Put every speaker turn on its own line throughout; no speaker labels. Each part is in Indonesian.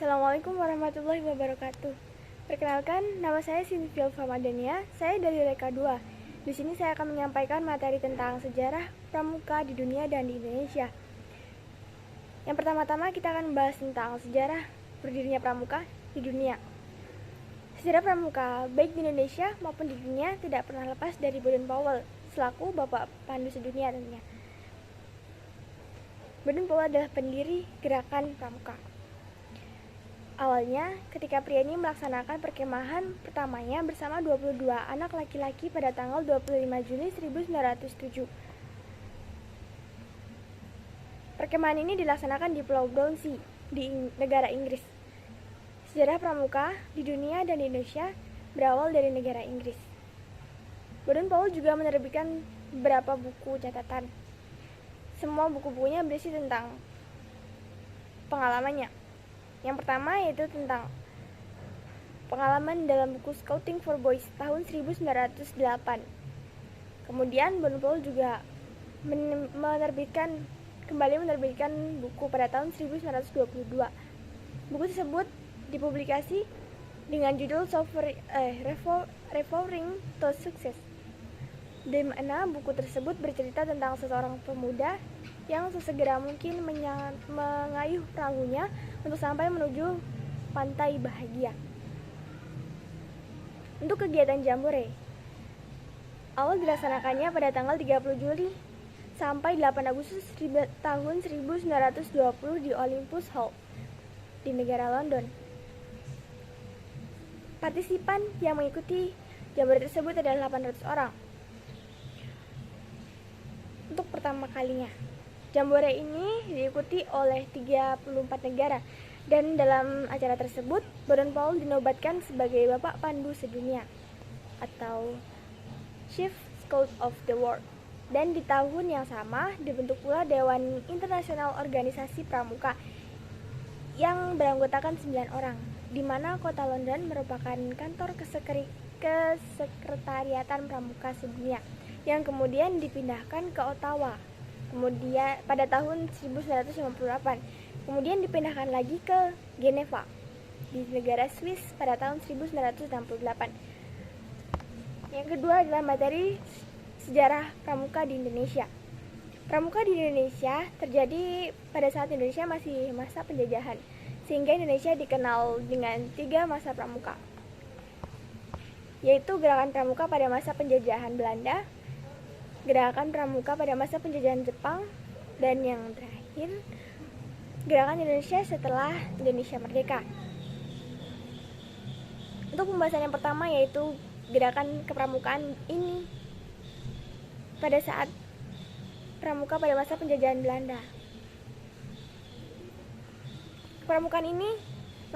Assalamualaikum warahmatullahi wabarakatuh. Perkenalkan, nama saya Sinfil Famadania. Saya dari Reka 2. Di sini saya akan menyampaikan materi tentang sejarah pramuka di dunia dan di Indonesia. Yang pertama-tama kita akan membahas tentang sejarah berdirinya pramuka di dunia. Sejarah pramuka baik di Indonesia maupun di dunia tidak pernah lepas dari Baden-Powell selaku Bapak Pandu Sedunia tentunya. Baden-Powell adalah pendiri gerakan pramuka. Awalnya, ketika pria ini melaksanakan perkemahan pertamanya bersama 22 anak laki-laki pada tanggal 25 Juni 1907. Perkemahan ini dilaksanakan di Pulau Brownsea, di negara Inggris. Sejarah pramuka di dunia dan di Indonesia berawal dari negara Inggris. Baden-Powell juga menerbitkan beberapa buku catatan. Semua buku-bukunya berisi tentang pengalamannya. Yang pertama yaitu tentang pengalaman dalam buku Scouting for Boys tahun 1908. Kemudian Baden-Powell juga kembali menerbitkan buku pada tahun 1922. Buku tersebut dipublikasi dengan judul Referring to Success, di mana buku tersebut bercerita tentang seseorang pemuda yang sesegera mungkin mengayuh perahunya untuk sampai menuju pantai bahagia. Untuk kegiatan Jambore, awal dilaksanakannya pada tanggal 30 Juli sampai 8 Agustus tahun 1920 di Olympus Hall di negara London. Partisipan yang mengikuti Jambore tersebut adalah 800 orang. Untuk pertama kalinya, Jambore ini diikuti oleh 34 negara, dan dalam acara tersebut Baden-Powell dinobatkan sebagai Bapak Pandu Sedunia atau Chief Scout of the World. Dan di tahun yang sama dibentuk pula Dewan Internasional Organisasi Pramuka yang beranggotakan 9 orang, di mana kota London merupakan kantor kesekretariatan Pramuka Sedunia yang kemudian dipindahkan ke Ottawa. Kemudian pada tahun 1958, kemudian dipindahkan lagi ke Geneva di negara Swiss pada tahun 1968. Yang kedua adalah materi sejarah pramuka di Indonesia. Pramuka di Indonesia terjadi pada saat Indonesia masih masa penjajahan, sehingga Indonesia dikenal dengan 3 masa pramuka, yaitu gerakan pramuka pada masa penjajahan Belanda, gerakan pramuka pada masa penjajahan Jepang, dan yang terakhir gerakan Indonesia setelah Indonesia merdeka. Untuk pembahasan yang pertama yaitu gerakan kepramukaan ini pada saat pramuka pada masa penjajahan Belanda. Kepramukaan ini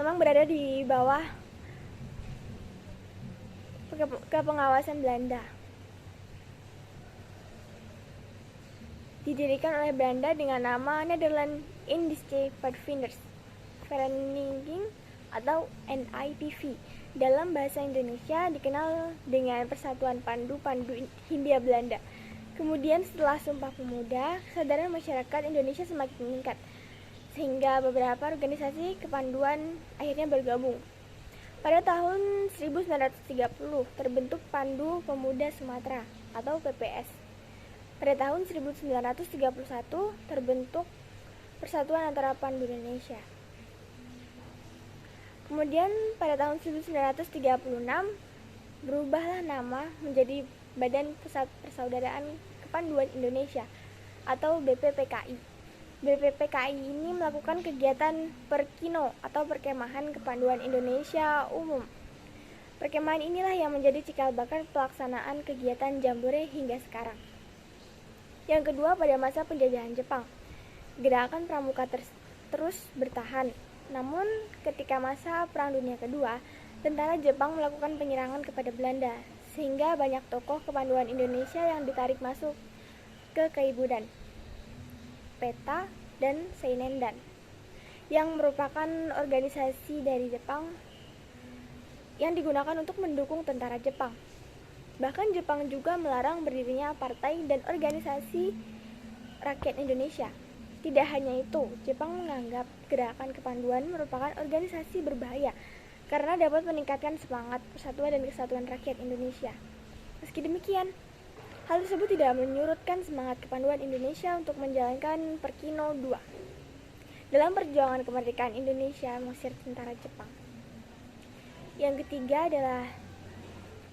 memang berada di bawah kepengawasan Belanda. Didirikan oleh Belanda dengan nama Nederland Indische Padvinders Vereniging atau NIPV. Dalam bahasa Indonesia dikenal dengan Persatuan Pandu-Pandu Hindia Belanda. Kemudian setelah Sumpah Pemuda, kesadaran masyarakat Indonesia semakin meningkat, sehingga beberapa organisasi kepanduan akhirnya bergabung. Pada tahun 1930 terbentuk Pandu Pemuda Sumatera atau PPS. Pada tahun 1931 terbentuk Persatuan Antara Pandu Indonesia. Kemudian pada tahun 1936 berubahlah nama menjadi Badan Pusat Persaudaraan Kepanduan Indonesia atau BPPKI. BPPKI ini melakukan kegiatan perkino atau perkemahan kepanduan Indonesia umum. Perkemahan inilah yang menjadi cikal bakal pelaksanaan kegiatan Jambore hingga sekarang. Yang kedua, pada masa penjajahan Jepang, gerakan pramuka terus bertahan. Namun, ketika masa Perang Dunia Kedua, tentara Jepang melakukan penyerangan kepada Belanda, sehingga banyak tokoh kepanduan Indonesia yang ditarik masuk ke Kaibudan, Peta, dan Seinendan, yang merupakan organisasi dari Jepang yang digunakan untuk mendukung tentara Jepang. Bahkan Jepang juga melarang berdirinya partai dan organisasi rakyat Indonesia. Tidak hanya itu, Jepang menganggap gerakan kepanduan merupakan organisasi berbahaya karena dapat meningkatkan semangat persatuan dan kesatuan rakyat Indonesia. Meski demikian, hal tersebut tidak menyurutkan semangat kepanduan Indonesia untuk menjalankan Perkino 2 dalam perjuangan kemerdekaan Indonesia mengusir tentara Jepang. Yang ketiga adalah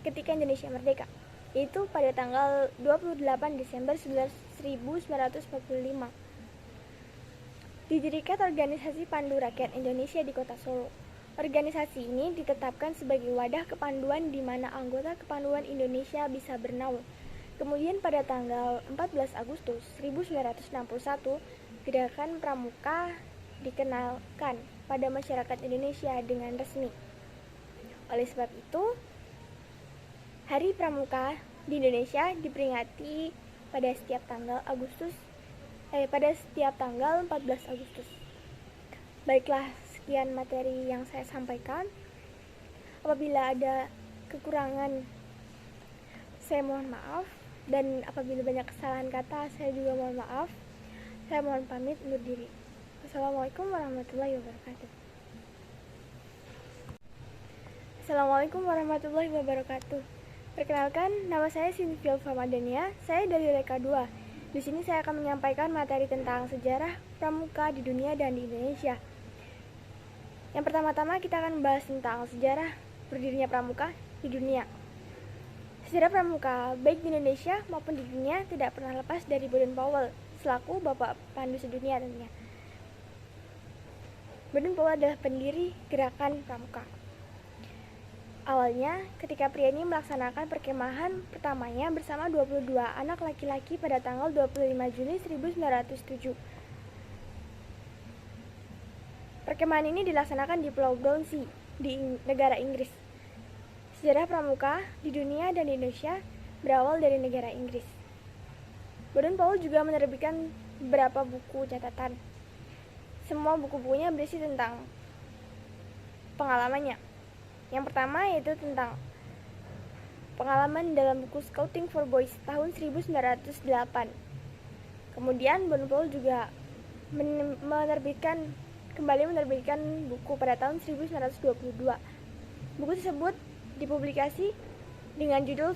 ketika Indonesia merdeka, yaitu pada tanggal 28 Desember 1945. Didirikan organisasi Pandu Rakyat Indonesia di Kota Solo. Organisasi ini ditetapkan sebagai wadah kepanduan di mana anggota kepanduan Indonesia bisa bernaung. Kemudian pada tanggal 14 Agustus 1961, gerakan Pramuka dikenalkan pada masyarakat Indonesia dengan resmi. Oleh sebab itu, Hari Pramuka di Indonesia diperingati pada setiap tanggal 14 Agustus. Baiklah, sekian materi yang saya sampaikan. Apabila ada kekurangan, saya mohon maaf, dan apabila banyak kesalahan kata, saya juga mohon maaf. Saya mohon pamit undur diri. Assalamualaikum warahmatullahi wabarakatuh. Assalamualaikum warahmatullahi wabarakatuh. Perkenalkan, nama saya Sinfil Famadania. Saya dari Reka 2. Di sini saya akan menyampaikan materi tentang sejarah pramuka di dunia dan di Indonesia. Yang pertama-tama kita akan membahas tentang sejarah berdirinya pramuka di dunia. Sejarah pramuka baik di Indonesia maupun di dunia tidak pernah lepas dari Baden-Powell selaku Bapak Pandu Sedunia tentunya. Baden-Powell adalah pendiri gerakan pramuka. Awalnya, ketika pria ini melaksanakan perkemahan pertamanya bersama 22 anak laki-laki pada tanggal 25 Juni 1907. Perkemahan ini dilaksanakan di Pulau Brownsea, di negara Inggris. Sejarah pramuka di dunia dan di Indonesia berawal dari negara Inggris. Baden-Powell juga menerbitkan beberapa buku catatan. Semua buku-bukunya berisi tentang pengalamannya. Yang pertama yaitu tentang pengalaman dalam buku Scouting for Boys tahun 1908. Kemudian Baden-Powell juga kembali menerbitkan buku pada tahun 1922. Buku tersebut dipublikasi dengan judul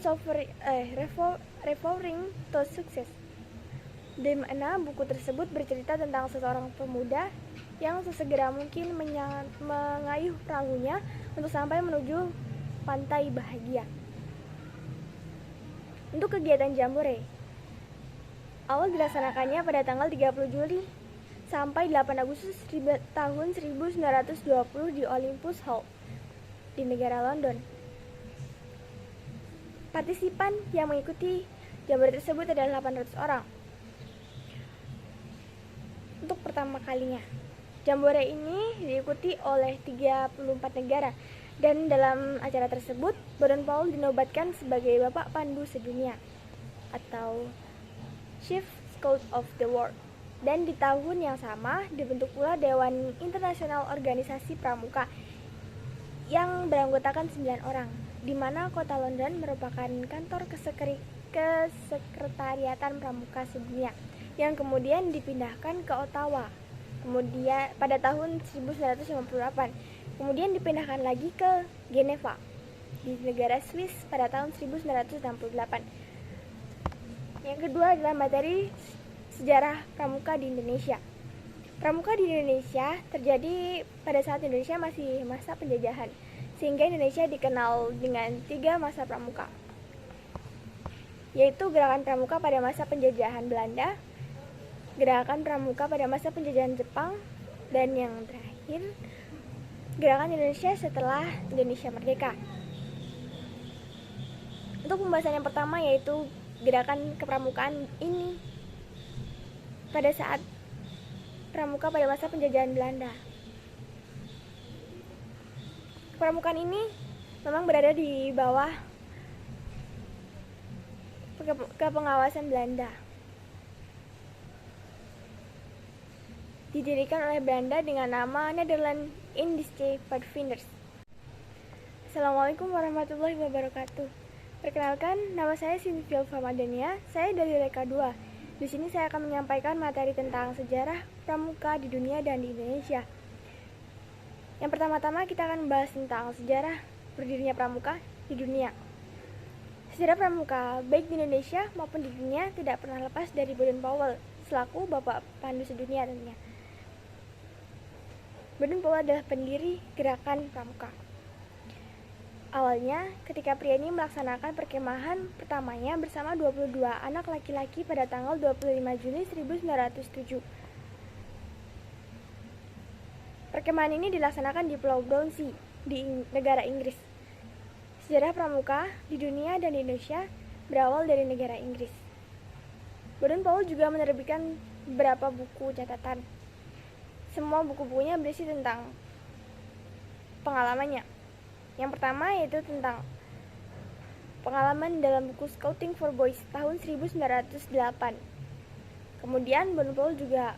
Referring to Success, di mana buku tersebut bercerita tentang seseorang pemuda yang sesegera mungkin mengayuh perahunya untuk sampai menuju pantai bahagia. Untuk kegiatan Jambore, awal dilaksanakannya pada tanggal 30 Juli sampai 8 Agustus tahun 1920 di Olympus Hall di negara London. Partisipan yang mengikuti Jambore tersebut adalah 800 orang. Untuk pertama kalinya, Jambore ini diikuti oleh 34 negara, dan dalam acara tersebut Baden-Powell dinobatkan sebagai Bapak Pandu Sedunia atau Chief Scout of the World. Dan di tahun yang sama dibentuk pula Dewan Internasional Organisasi Pramuka yang beranggotakan 9 orang, di mana kota London merupakan kantor kesekretariatan Pramuka Sedunia yang kemudian dipindahkan ke Ottawa. Kemudian pada tahun 1958, kemudian dipindahkan lagi ke Geneva di negara Swiss pada tahun 1968. Yang kedua adalah materi sejarah pramuka di Indonesia. Pramuka di Indonesia terjadi pada saat Indonesia masih masa penjajahan, sehingga Indonesia dikenal dengan 3 masa pramuka, yaitu gerakan pramuka pada masa penjajahan Belanda, gerakan pramuka pada masa penjajahan Jepang, dan yang terakhir, gerakan Indonesia setelah Indonesia merdeka. Untuk pembahasan yang pertama yaitu gerakan kepramukaan ini pada saat pramuka pada masa penjajahan Belanda. Kepramukaan ini memang berada di bawah kepengawasan Belanda. Didirikan oleh Belanda dengan nama Nederland Indische Padvinders. Assalamualaikum warahmatullahi wabarakatuh. Perkenalkan, nama saya Sinfil Famadania. Saya dari Reka 2. Di sini saya akan menyampaikan materi tentang sejarah pramuka di dunia dan di Indonesia. Yang pertama-tama kita akan membahas tentang sejarah berdirinya pramuka di dunia. Sejarah pramuka baik di Indonesia maupun di dunia tidak pernah lepas dari Baden-Powell selaku Bapak Pandu Sedunia tentunya. Baden-Powell adalah pendiri gerakan pramuka. Awalnya, ketika pria ini melaksanakan perkemahan pertamanya bersama 22 anak laki-laki pada tanggal 25 Juni 1907. Perkemahan ini dilaksanakan di Pulau Brownsea, di negara Inggris. Sejarah pramuka di dunia dan di Indonesia berawal dari negara Inggris. Baden-Powell juga menerbitkan beberapa buku catatan. Semua buku-bukunya berisi tentang pengalamannya. Yang pertama yaitu tentang pengalaman dalam buku Scouting for Boys tahun 1908. Kemudian Baden-Powell juga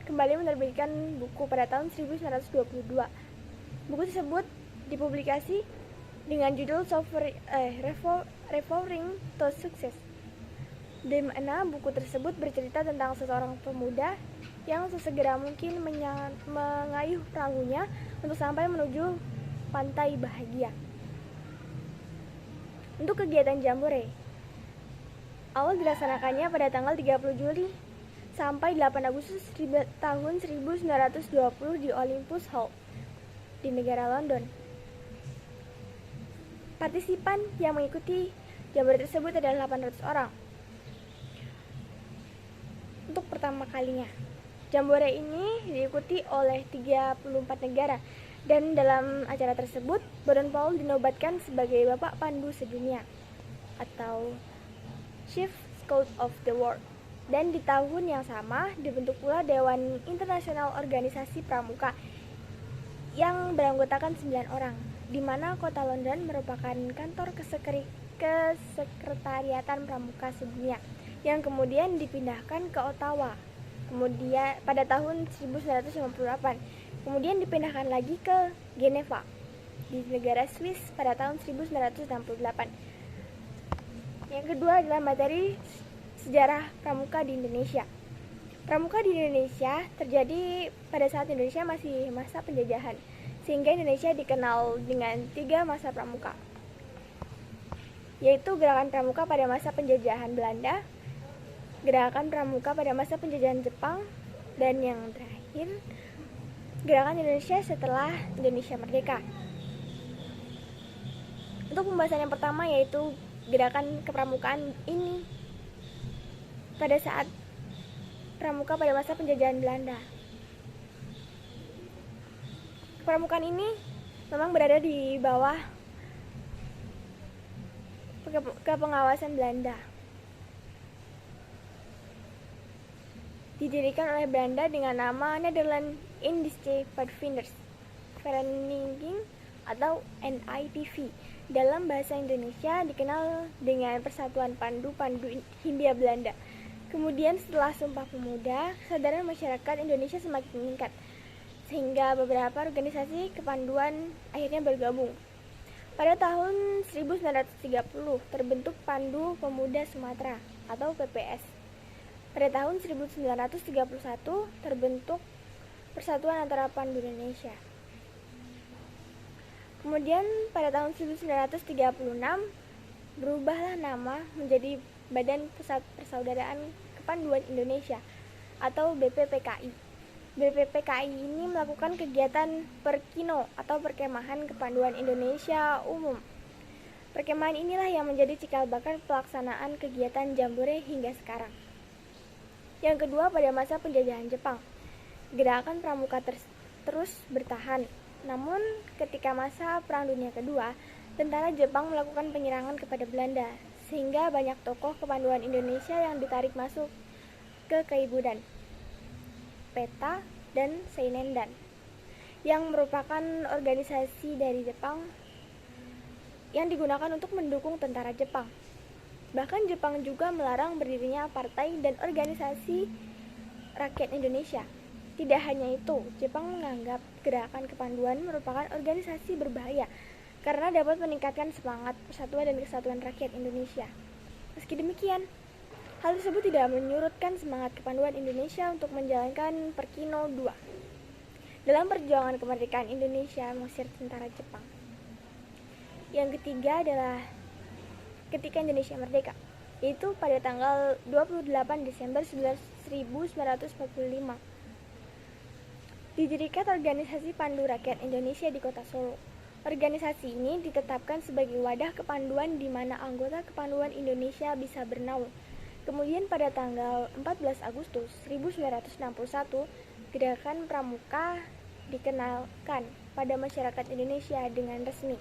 kembali menerbitkan buku pada tahun 1922. Buku tersebut dipublikasi dengan judul Referring to Success, di mana buku tersebut bercerita tentang seseorang pemuda yang sesegera mungkin mengayuh perahunya untuk sampai menuju pantai bahagia. Untuk kegiatan Jambore, awal dilaksanakannya pada tanggal 30 Juli sampai 8 Agustus tahun 1920 di Olympus Hall di negara London. Partisipan yang mengikuti Jambore tersebut adalah 800 orang. Untuk pertama kalinya, Jambore ini diikuti oleh 34 negara, dan dalam acara tersebut Baden-Powell dinobatkan sebagai Bapak Pandu Sedunia atau Chief Scout of the World. Dan di tahun yang sama dibentuk pula Dewan Internasional Organisasi Pramuka yang beranggotakan 9 orang, di mana kota London merupakan kantor kesekretariatan Pramuka Sedunia yang kemudian dipindahkan ke Ottawa. Kemudian pada tahun 1958, kemudian dipindahkan lagi ke Geneva di negara Swiss pada tahun 1968. Yang kedua adalah materi sejarah pramuka di Indonesia. Pramuka di Indonesia terjadi pada saat Indonesia masih masa penjajahan, sehingga Indonesia dikenal dengan 3 masa pramuka, yaitu gerakan pramuka pada masa penjajahan Belanda, gerakan pramuka pada masa penjajahan Jepang, dan yang terakhir gerakan Indonesia setelah Indonesia merdeka. Untuk pembahasan yang pertama yaitu gerakan kepramukaan ini pada saat pramuka pada masa penjajahan Belanda. Kepramukaan ini memang berada di bawah kepengawasan Belanda. Didirikan oleh Belanda dengan nama Nederland Indische Padvindersvereniging atau NIPV. Dalam bahasa Indonesia dikenal dengan Persatuan Pandu-Pandu Hindia Belanda. Kemudian setelah Sumpah Pemuda, kesadaran masyarakat Indonesia semakin meningkat, sehingga beberapa organisasi kepanduan akhirnya bergabung. Pada tahun 1930 terbentuk Pandu Pemuda Sumatera atau PPS. Pada tahun 1931 terbentuk Persatuan Antara Pandu Indonesia. Kemudian pada tahun 1936 berubahlah nama menjadi Badan Pusat Persaudaraan Kepanduan Indonesia atau BPPKI. BPPKI ini melakukan kegiatan Perkino atau Perkemahan Kepanduan Indonesia Umum. Perkemahan inilah yang menjadi cikal bakal pelaksanaan kegiatan Jambore hingga sekarang. Yang kedua, pada masa penjajahan Jepang, gerakan pramuka terus bertahan. Namun, ketika masa Perang Dunia Kedua, tentara Jepang melakukan penyerangan kepada Belanda, sehingga banyak tokoh kepanduan Indonesia yang ditarik masuk ke Kaibudan, Peta, dan Seinendan, yang merupakan organisasi dari Jepang yang digunakan untuk mendukung tentara Jepang. Bahkan Jepang juga melarang berdirinya partai dan organisasi rakyat Indonesia. Tidak hanya itu, Jepang menganggap gerakan kepanduan merupakan organisasi berbahaya karena dapat meningkatkan semangat persatuan dan kesatuan rakyat Indonesia. Meski demikian, Hal tersebut tidak menyurutkan semangat kepanduan Indonesia untuk menjalankan Perkino II dalam perjuangan kemerdekaan Indonesia mengusir tentara Jepang. Yang ketiga adalah ketika Indonesia merdeka, yaitu pada tanggal 28 Desember 1945. Didirikan organisasi Pandu Rakyat Indonesia di Kota Solo. Organisasi ini ditetapkan sebagai wadah kepanduan di mana anggota kepanduan Indonesia bisa bernaung. Kemudian pada tanggal 14 Agustus 1961, Gerakan Pramuka dikenalkan pada masyarakat Indonesia dengan resmi.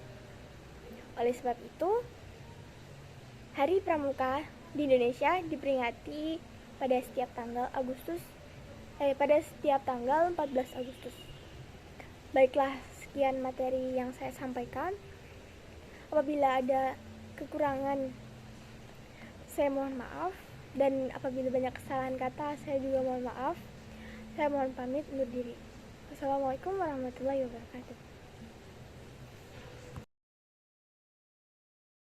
Oleh sebab itu, Hari Pramuka di Indonesia diperingati pada setiap tanggal 14 Agustus. Baiklah, sekian materi yang saya sampaikan. Apabila ada kekurangan, saya mohon maaf, dan apabila banyak kesalahan kata, saya juga mohon maaf. Saya mohon pamit undur diri. Wassalamualaikum warahmatullahi wabarakatuh.